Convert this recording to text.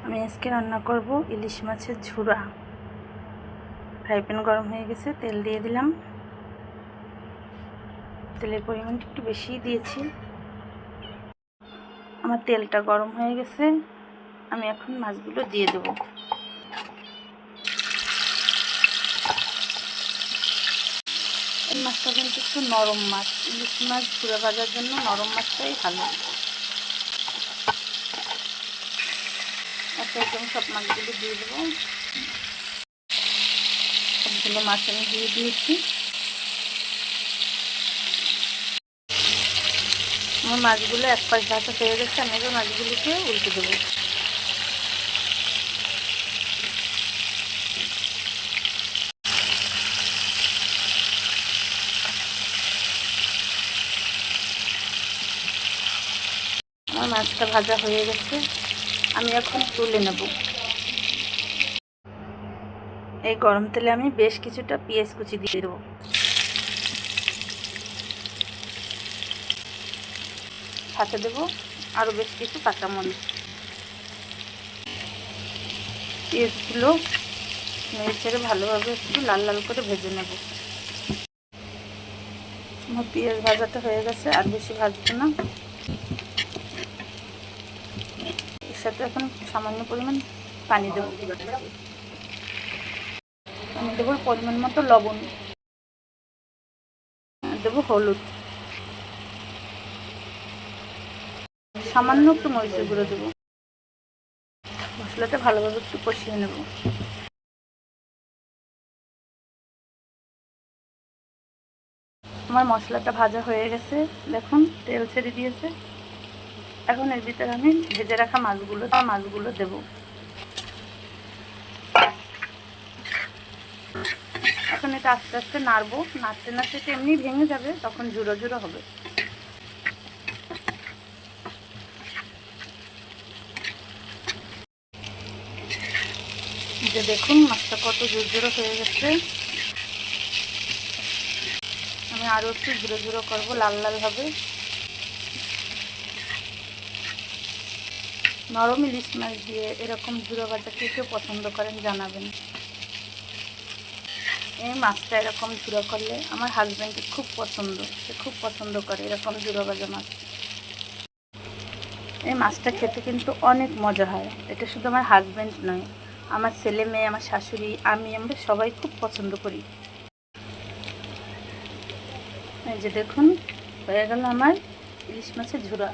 আমি আজকে রান্না করব ইলিশ মাছের ঝুরা। ফ্রাই প্যান গরম হয়ে গেছে, তেল দিয়ে দিলাম। তেলের পরিমাণটা একটু বেশিই দিয়েছি। আমার তেলটা গরম হয়ে গেছে, আমি এখন মাছগুলো দিয়ে দেব। এই মাছটা কিন্তু একটু নরম মাছ, ইলিশ মাছ ঝুরা ভাজার জন্য নরম মাছটাই ভালো। একদম সব মাছগুলো দিয়ে দেবো। সবগুলো মাছ আমি দিয়ে দিয়েছি। আমার মাছগুলো এক পাশ ভাজা হয়ে গেছে, আমি এবার মাছগুলোকে উল্টে দেবো। আমার মাছটা ভাজা হয়ে গেছে, আমি এখন তুলে নেব। এই গরম তেলে আমি বেশ কিছুটা পেঁয়াজ কুচি দিয়ে দেবো। সাথে দেবো আরও বেশ কিছু কাঁচামরিচ। পেঁয়াজগুলো নেড়ে ছেড়ে ভালোভাবে একটু লাল লাল করে ভেজে নেব। আমার পেঁয়াজ ভাজাটা হয়ে গেছে, আর বেশি ভাজবো না। এর সাথে এখন সামান্য পরিমাণ পানি দেবো। আমি দেবো পরিমাণ মতো লবণ, দেবো হলুদ, সামান্য একটু মরিচের গুঁড়ো দেবো। মশলাটা ভালোভাবে একটু কষিয়ে নেব। আমার মশলাটা ভাজা হয়ে গেছে, দেখুন তেল ছেড়ে দিয়েছে। এখন এর ভিতরে আমি ভেজে রাখা মাছগুলো দেব। এখন এটা আস্তে আস্তে নাড়বো, নাড়তে নাড়তে এমনি ভেঙে যাবে, তখন ঝুরো ঝুরো হবে। যে দেখুন মাছটা কত ঝুরঝুরো হয়ে গেছে। আমি আরও একটু ঝুরো ঝুরো করবো, লাল লাল হবে। নরম ইলিশ মাছ দিয়ে এরকম ঝুরো ভাজা কে কেউ পছন্দ করেন জানাবেন। এই মাছটা এরকম ঝুরো করলে আমার হাজব্যান্ডের খুব পছন্দ, সে খুব পছন্দ করে এরকম ঝুরো ভাজা মাছ। এই মাছটা খেতে কিন্তু অনেক মজা হয়। এটা শুধু আমার হাজব্যান্ড নয়, আমার ছেলে মেয়ে, আমার শাশুড়ি, আমরা সবাই খুব পছন্দ করি। এই যে দেখুন হয়ে গেল আমার ইলিশ মাছের ঝুরা।